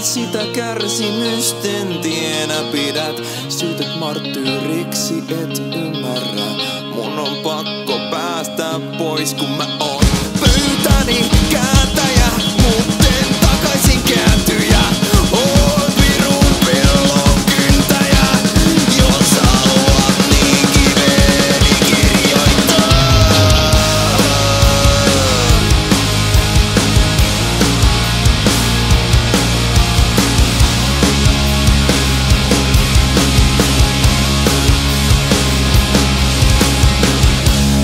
sitä kärsimysten tienä pidät. Syytät marttyyriksi, et ymmärrä. Mun on pakko päästä pois, kun mä oon pöytäni kääntäjä, mutten takaisin kääntyjä. Oon virun pellon kyntäjä, jos haluat niin kiveeni kirjoittaa.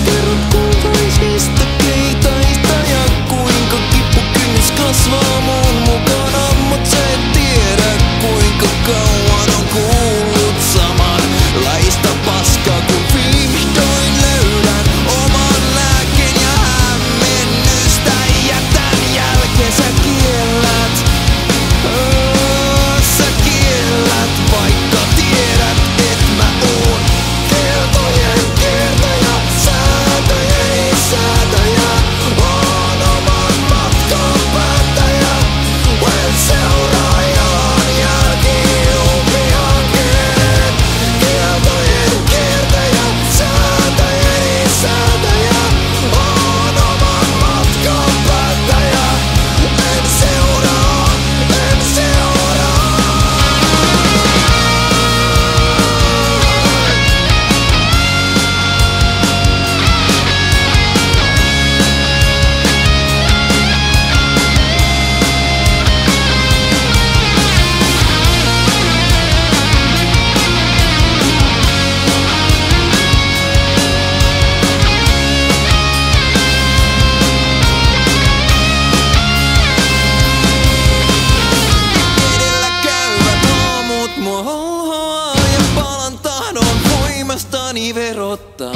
Kerrot kultaisista keitaista ja kuinka kipukynnys kasvaa mun mukana, mut sä et tiedä kuinka kauan on kuullut samanlaista paskaa, kun vihdoin löydän oman lääkkeen ja hämmennystä jätän jälkeen. Sä kiellät, vaikka tiedät, et mä oon kertojen kertoja, säätöjen säätäjä. Oon oman matkan päättäjä, en seuraa jalanjälkiupiankeen. Kertojen kertoja, säätäjien säätäjä. Oon oman matkan päättäjä, en seuraa, en seuraa. Edelläkäyvät aamut mua holhoaa ja palan tahdon voimastani verottaa.